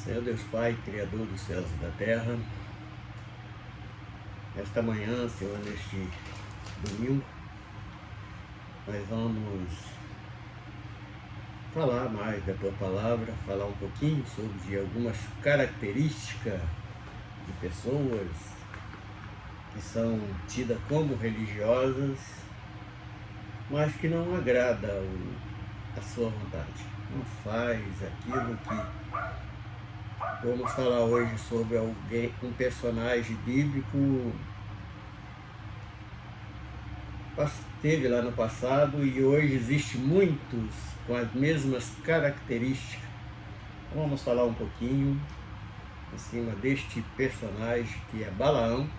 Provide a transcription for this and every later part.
Senhor Deus Pai, Criador dos céus e da terra, esta manhã, Senhor, neste domingo, nós vamos falar mais da Tua Palavra, falar um pouquinho sobre algumas características de pessoas que são tidas como religiosas, mas que não agrada a sua vontade, não faz aquilo que... Vamos falar hoje sobre um personagem bíblico que esteve lá no passado e hoje existe muitos com as mesmas características. Vamos falar um pouquinho em cima deste personagem que é Balaão,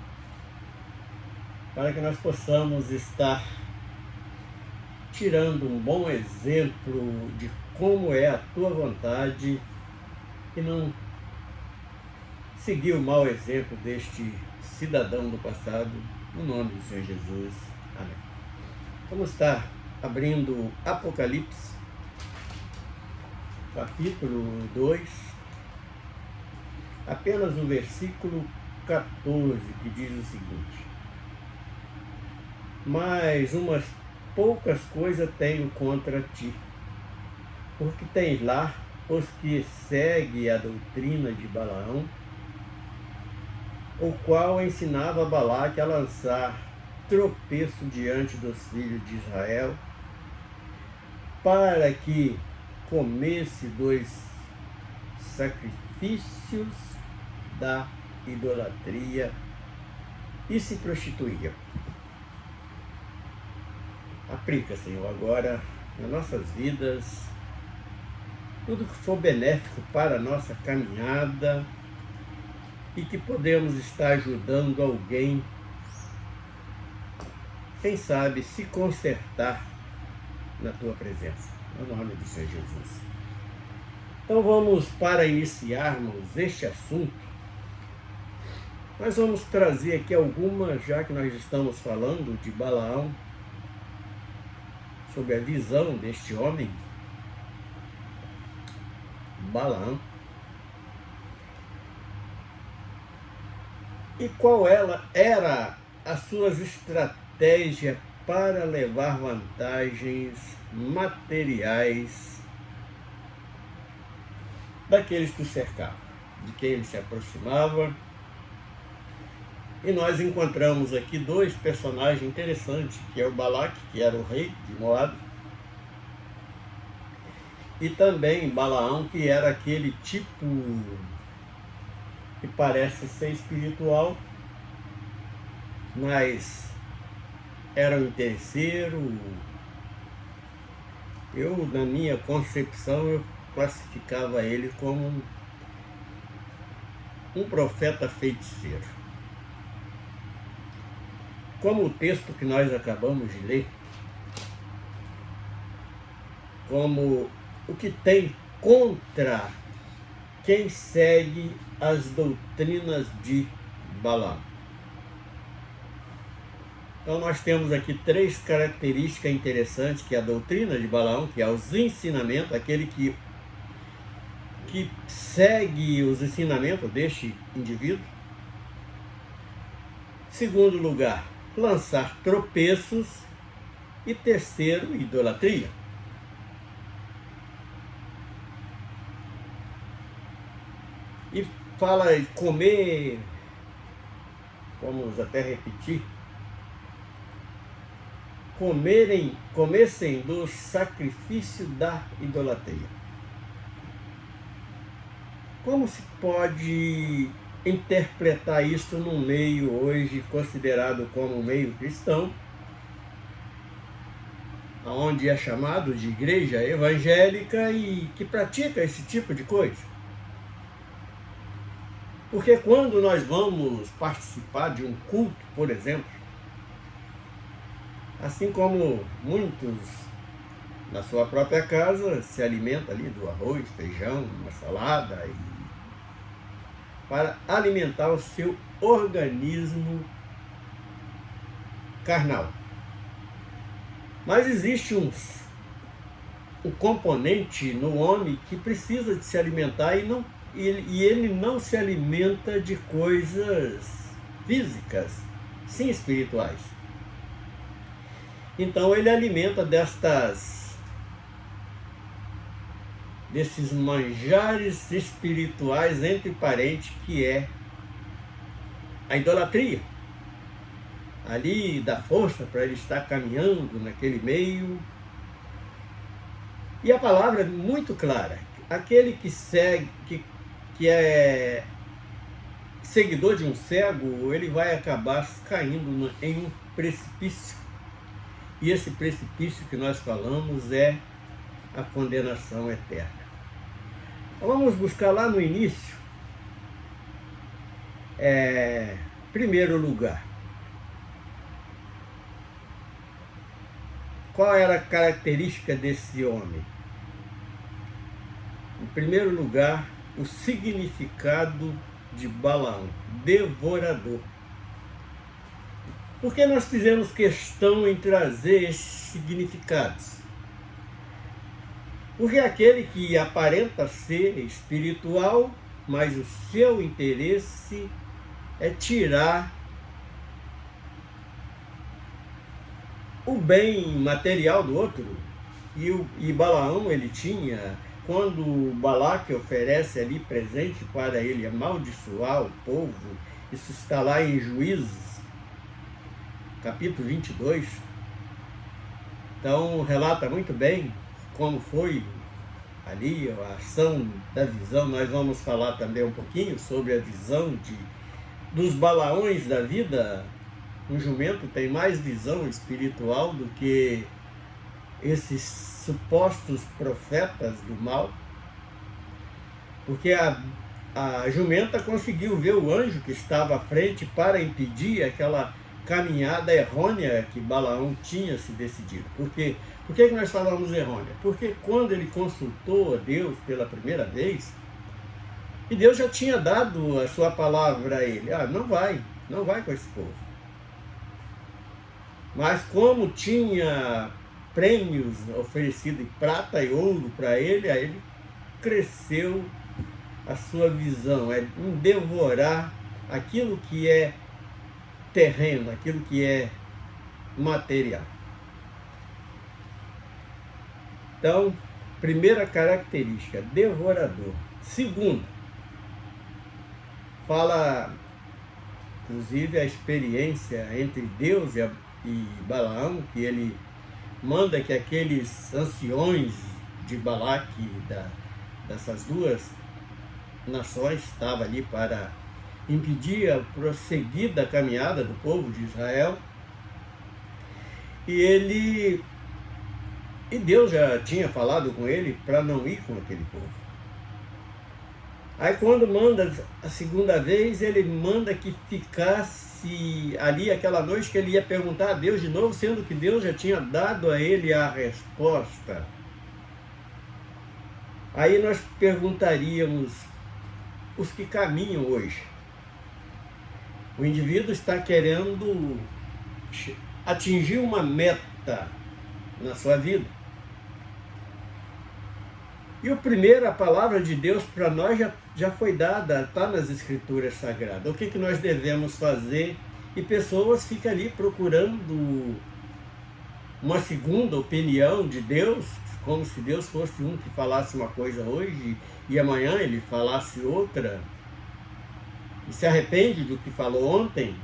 para que nós possamos estar tirando um bom exemplo de como é a tua vontade e não seguir o mau exemplo deste cidadão do passado, no nome do Senhor Jesus. Amém. Vamos estar abrindo Apocalipse, capítulo 2, apenas o versículo 14, que diz o seguinte: mas umas poucas coisas tenho contra ti, porque tens lá os que seguem a doutrina de Balaão, o qual ensinava Balaque a lançar tropeço diante dos filhos de Israel, para que comesse dos sacrifícios da idolatria e se prostituía. Aplica, Senhor, agora nas nossas vidas tudo que for benéfico para a nossa caminhada e que podemos estar ajudando alguém, quem sabe, se consertar na Tua presença, no nome do Senhor Jesus. Então vamos, para iniciarmos este assunto, nós vamos trazer aqui algumas, já que nós estamos falando de Balaão, sobre a visão deste homem, Balaão, e qual era as suas estratégias para levar vantagens materiais daqueles que o cercavam, de quem ele se aproximava. E nós encontramos aqui dois personagens interessantes, que é o Balaque, que era o rei de Moabe, e também Balaão, que era aquele tipo que parece ser espiritual, mas era um interesseiro. Eu, na minha concepção, eu classificava ele como um profeta feiticeiro. Como o texto que nós acabamos de ler, como o que tem contra quem segue as doutrinas de Balaão. Então nós temos aqui três características interessantes, que é a doutrina de Balaão, que é os ensinamentos, aquele que segue os ensinamentos deste indivíduo. Segundo lugar, lançar tropeços. E terceiro, idolatria. E fala de comer, vamos até repetir, comessem do sacrifício da idolatria. Como se pode interpretar isso num meio hoje considerado como um meio cristão, onde é chamado de igreja evangélica e que pratica esse tipo de coisa? Porque quando nós vamos participar de um culto, por exemplo, assim como muitos na sua própria casa se alimentam ali do arroz, feijão, uma salada, para alimentar o seu organismo carnal. Mas existe um componente no homem que precisa de se alimentar e não e ele não se alimenta de coisas físicas, sim espirituais. Então ele alimenta desses manjares espirituais entre parentes, que é a idolatria. Ali dá força para ele estar caminhando naquele meio. E a palavra é muito clara: aquele que segue, que é seguidor de um cego, ele vai acabar caindo em um precipício. E esse precipício que nós falamos é a condenação eterna. Então, vamos buscar lá no início, primeiro lugar. Qual era a característica desse homem? Em primeiro lugar, o significado de Balaão: devorador. Por que nós fizemos questão em trazer esses significados? Porque aquele que aparenta ser espiritual, mas o seu interesse é tirar o bem material do outro. E Balaão, ele tinha, quando Balaque oferece ali presente para ele amaldiçoar o povo, isso está lá em Juízes, capítulo 22, então relata muito bem como foi ali a ação da visão. Nós vamos falar também um pouquinho sobre a visão dos Balaões da vida. Um jumento tem mais visão espiritual do que esses supostos profetas do mal, porque a jumenta conseguiu ver o anjo que estava à frente para impedir aquela caminhada errônea que Balaão tinha se decidido. Por quê? Por que nós falamos errônea? Porque quando ele consultou a Deus pela primeira vez, e Deus já tinha dado a sua palavra a ele: não vai com esse povo. Mas como tinha prêmios oferecidos em prata e ouro para ele, aí ele cresceu a sua visão, em devorar aquilo que é terreno, aquilo que é material. Então, primeira característica, devorador. Segundo, fala inclusive a experiência entre Deus e Balaão, que ele manda que aqueles anciões de Balaque, dessas duas nações, estavam ali para impedir a prosseguir da caminhada do povo de Israel. E Deus já tinha falado com ele para não ir com aquele povo. Aí quando manda a segunda vez, ele manda que ficasse ali aquela noite, que ele ia perguntar a Deus de novo, sendo que Deus já tinha dado a ele a resposta. Aí nós perguntaríamos: os que caminham hoje, o indivíduo está querendo atingir uma meta na sua vida. E a palavra de Deus para nós já foi dada, está nas Escrituras Sagradas. O que nós devemos fazer? E pessoas ficam ali procurando uma segunda opinião de Deus, como se Deus fosse um que falasse uma coisa hoje e amanhã ele falasse outra, e se arrepende do que falou ontem.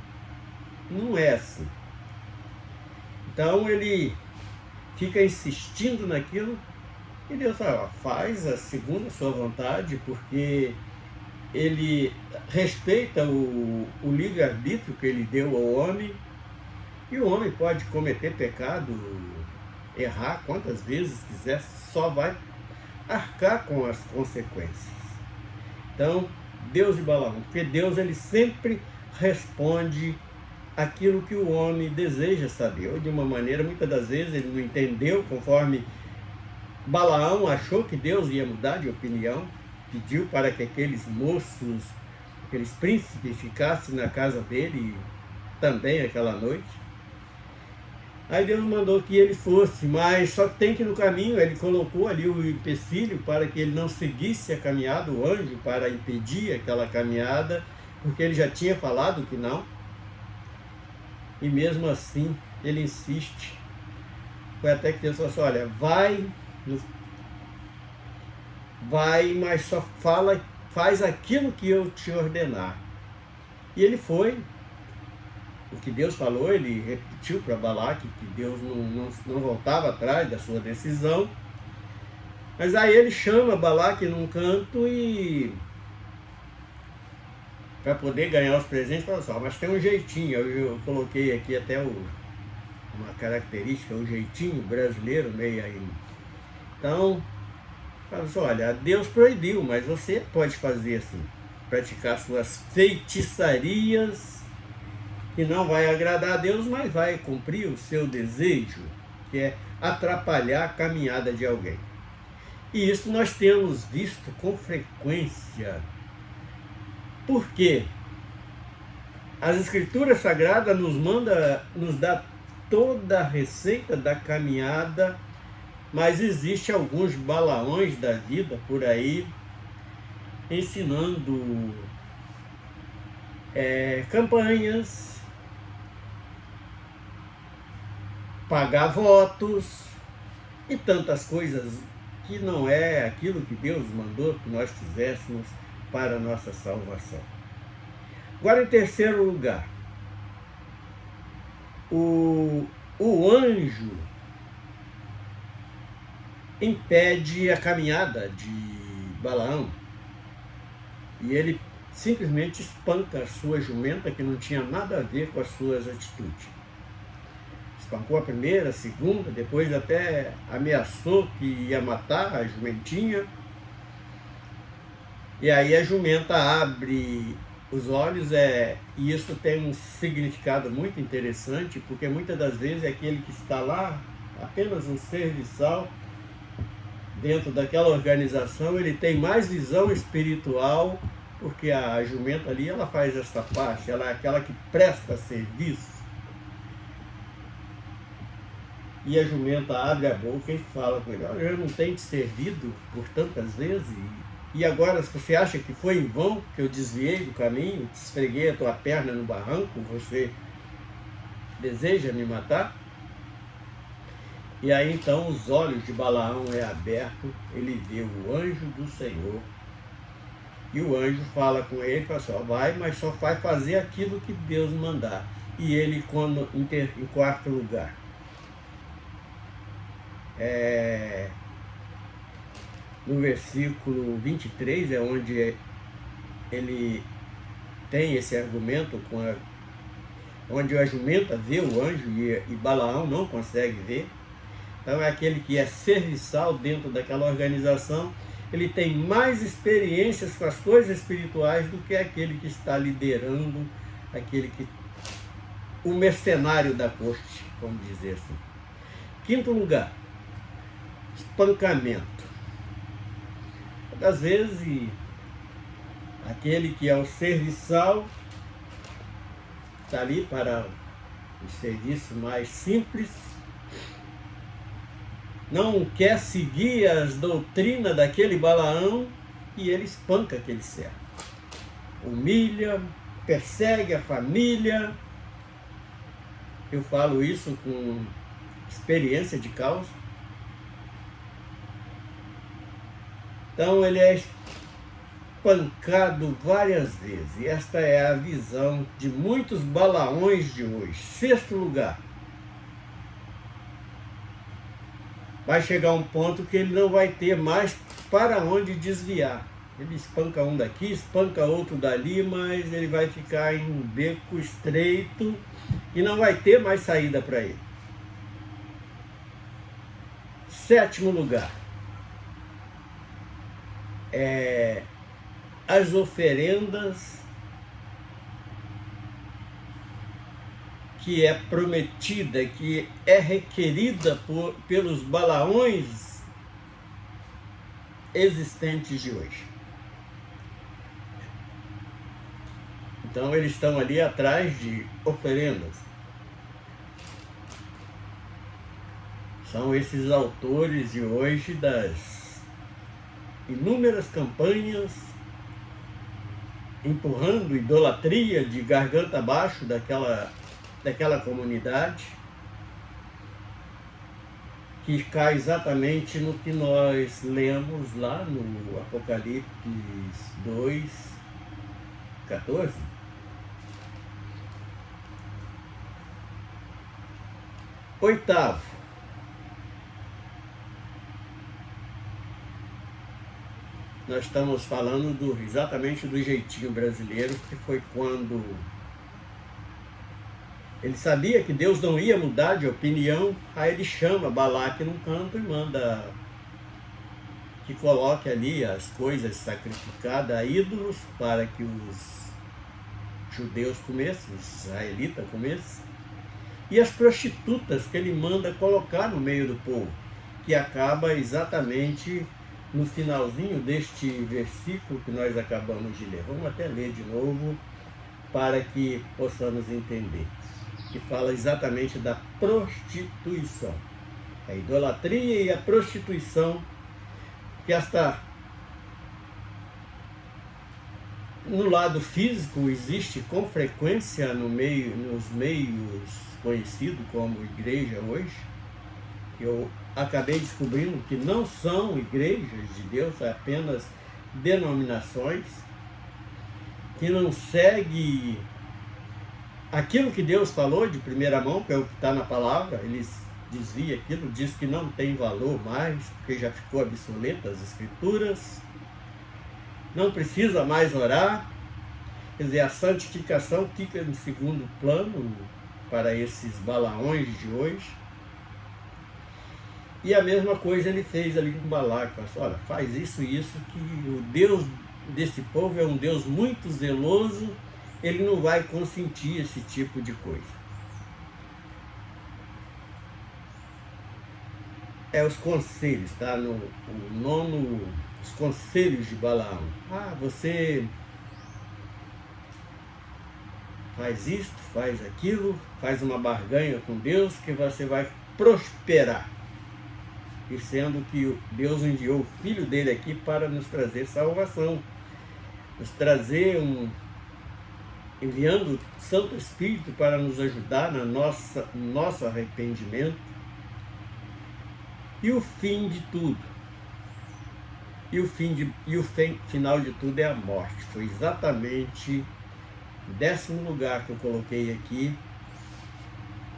Não é assim. Então ele fica insistindo naquilo, e Deus fala: faz a segunda sua vontade, porque ele respeita o livre-arbítrio que ele deu ao homem, e o homem pode cometer pecado, errar quantas vezes quiser, só vai arcar com as consequências. Então, Deus e Balaão, porque Deus, ele sempre responde aquilo que o homem deseja saber, ou de uma maneira, muitas das vezes ele não entendeu, conforme Balaão achou que Deus ia mudar de opinião, pediu para que aqueles moços, aqueles príncipes ficassem na casa dele também aquela noite. Aí Deus mandou que ele fosse, mas só que tem que no caminho ele colocou ali o empecilho para que ele não seguisse a caminhada, o anjo, para impedir aquela caminhada, porque ele já tinha falado que não. E mesmo assim ele insiste. Foi até que Deus falou assim, olha, vai, mas só faz aquilo que eu te ordenar. E ele foi. O que Deus falou, ele repetiu para Balaque que Deus não voltava atrás da sua decisão. Mas aí ele chama Balaque num canto e para poder ganhar os presentes, fala assim, mas tem um jeitinho, eu coloquei aqui até uma característica, o jeitinho brasileiro meio aí. Então, fala assim, olha, Deus proibiu, mas você pode fazer assim, praticar suas feitiçarias, que não vai agradar a Deus, mas vai cumprir o seu desejo, que é atrapalhar a caminhada de alguém. E isso nós temos visto com frequência. Por quê? As Escrituras Sagradas nos dá toda a receita da caminhada, mas existe alguns balaões da vida por aí, ensinando campanhas, pagar votos e tantas coisas que não é aquilo que Deus mandou que nós fizéssemos para a nossa salvação. Agora, em terceiro lugar, o anjo impede a caminhada de Balaão e ele simplesmente espanca a sua jumenta, que não tinha nada a ver com as suas atitudes. Espancou a primeira, a segunda, depois até ameaçou que ia matar a jumentinha. E aí a jumenta abre os olhos, e isso tem um significado muito interessante, porque muitas das vezes aquele que está lá, apenas um serviçal, dentro daquela organização, ele tem mais visão espiritual, porque a jumenta ali, ela faz essa parte, ela é aquela que presta serviço. E a jumenta abre a boca e fala com ele, olha, eu não tenho te servido por tantas vezes, e agora você acha que foi em vão que eu desviei do caminho, esfreguei a tua perna no barranco, você deseja me matar? E aí então os olhos de Balaão abertos, ele vê o anjo do Senhor, e o anjo fala com ele, fala assim, vai, mas só vai fazer aquilo que Deus mandar. E ele, quando em quarto lugar, no versículo 23, é onde ele tem esse argumento, onde a jumenta vê o anjo e Balaão não consegue ver. Então é aquele que é serviçal dentro daquela organização, ele tem mais experiências com as coisas espirituais do que aquele que está liderando, o mercenário da corte, vamos dizer assim. Quinto lugar, espancamento. Às vezes, aquele que é o serviçal está ali para o serviço mais simples, não quer seguir as doutrinas daquele Balaão e ele espanca aquele servo. Humilha, persegue a família. Eu falo isso com experiência de causa. Então ele é espancado várias vezes. E esta é a visão de muitos Balaões de hoje. Sexto lugar. Vai chegar um ponto que ele não vai ter mais para onde desviar. Ele espanca um daqui, espanca outro dali, mas ele vai ficar em um beco estreito e não vai ter mais saída para ele. Sétimo lugar. As oferendas que é prometida, que é requerida pelos Balaões existentes de hoje. Então eles estão ali atrás de oferendas. São esses autores de hoje das inúmeras campanhas empurrando idolatria de garganta abaixo daquela comunidade, que cai exatamente no que nós lemos lá no Apocalipse 2:14. Oitavo, nós estamos falando exatamente do jeitinho brasileiro, que foi quando ele sabia que Deus não ia mudar de opinião, aí ele chama Balaque num canto e manda que coloque ali as coisas sacrificadas a ídolos para que os judeus comessem, os israelitas comessem, e as prostitutas que ele manda colocar no meio do povo, que acaba exatamente no finalzinho deste versículo que nós acabamos de ler. Vamos até ler de novo para que possamos entender. Que fala exatamente da prostituição. A idolatria e a prostituição, que no lado físico existe com frequência nos meios conhecidos como igreja hoje. Eu acabei descobrindo que não são igrejas de Deus, é apenas denominações que não seguem aquilo que Deus falou de primeira mão, que é o que está na palavra. Eles desviam aquilo, diz que não tem valor mais, porque já ficou obsoleta as escrituras, não precisa mais orar. Quer dizer, a santificação fica em segundo plano para esses balaões de hoje. E a mesma coisa ele fez ali com Balaque, falou assim: olha, faz isso e isso, que o Deus desse povo é um Deus muito zeloso, ele não vai consentir esse tipo de coisa. Os conselhos, tá? Os conselhos de Balaão. Você faz isto, faz aquilo, faz uma barganha com Deus que você vai prosperar. E sendo que Deus enviou o Filho dele aqui para nos trazer salvação, nos trazer enviando o Santo Espírito para nos ajudar no nosso arrependimento. E o fim de tudo, e o final de tudo é a morte. Foi exatamente o 10º lugar que eu coloquei aqui,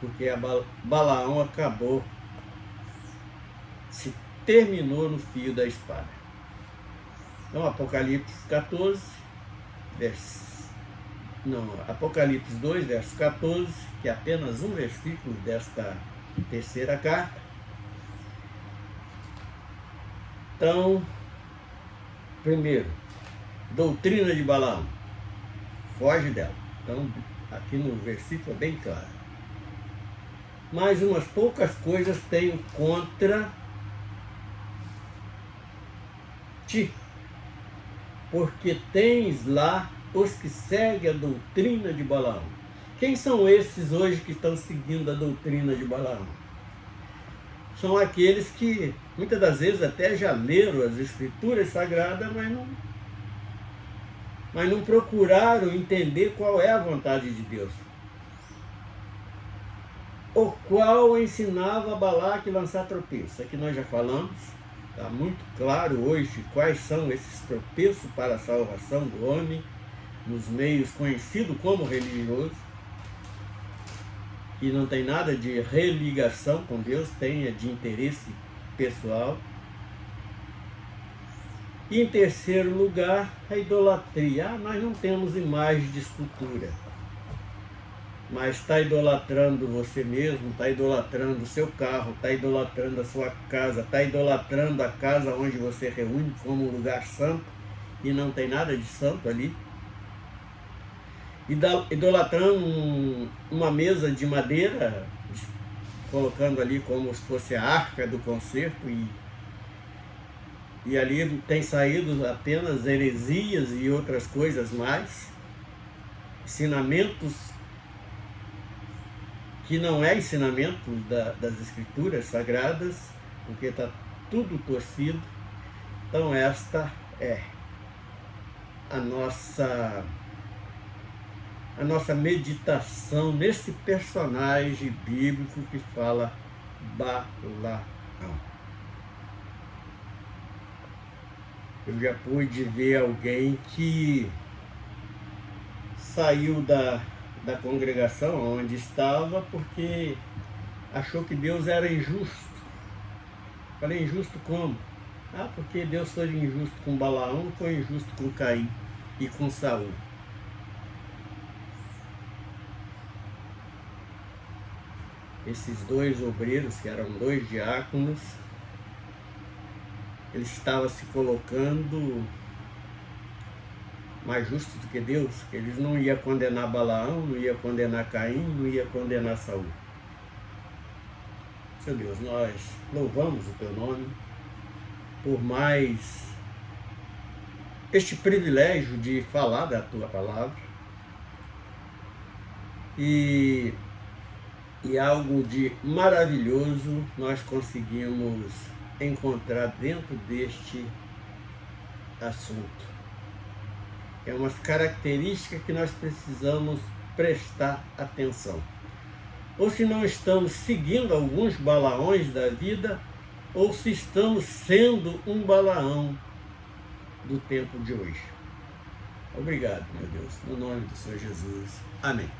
porque Balaão terminou no fio da espada. Então, Apocalipse 2, verso 14, que é apenas um versículo desta terceira carta. Então, primeiro, doutrina de Balaão, foge dela. Então, aqui no versículo é bem claro. Mas umas poucas coisas tenho contra ti, porque tens lá os que seguem a doutrina de Balaão. Quem são esses hoje que estão seguindo a doutrina de Balaão? São aqueles que muitas das vezes até já leram as escrituras sagradas, mas não procuraram entender qual é a vontade de Deus, o qual ensinava Balaque a lançar tropeços. Aqui nós já falamos, está muito claro hoje quais são esses tropeços para a salvação do homem nos meios conhecidos como religioso, que não tem nada de religação com Deus, tem de interesse pessoal. E em terceiro lugar, a idolatria. Nós não temos imagem de escultura, mas está idolatrando você mesmo, está idolatrando o seu carro, está idolatrando a sua casa, está idolatrando a casa onde você reúne como um lugar santo, e não tem nada de santo ali. Idolatrando uma mesa de madeira, colocando ali como se fosse a arca do concerto, e ali tem saído apenas heresias e outras coisas mais, ensinamentos que não é ensinamento das Escrituras Sagradas, porque está tudo torcido. Então esta é a nossa meditação nesse personagem bíblico que fala Balaão. Eu já pude ver alguém que saiu da congregação onde estava porque achou que Deus era injusto. Falei, injusto como? Ah, porque Deus foi injusto com Balaão, foi injusto com Caim e com Saul. Esses dois obreiros, que eram dois diáconos, eles estavam se colocando mais justos do que Deus, que eles não iam condenar Balaão, não iam condenar Caim, não iam condenar Saul. Seu Deus, nós louvamos o teu nome por mais este privilégio de falar da tua palavra e algo de maravilhoso nós conseguimos encontrar dentro deste assunto. É umas características que nós precisamos prestar atenção. Ou se não estamos seguindo alguns Balaões da vida, ou se estamos sendo um Balaão do tempo de hoje. Obrigado, meu Deus, no nome do Senhor Jesus. Amém.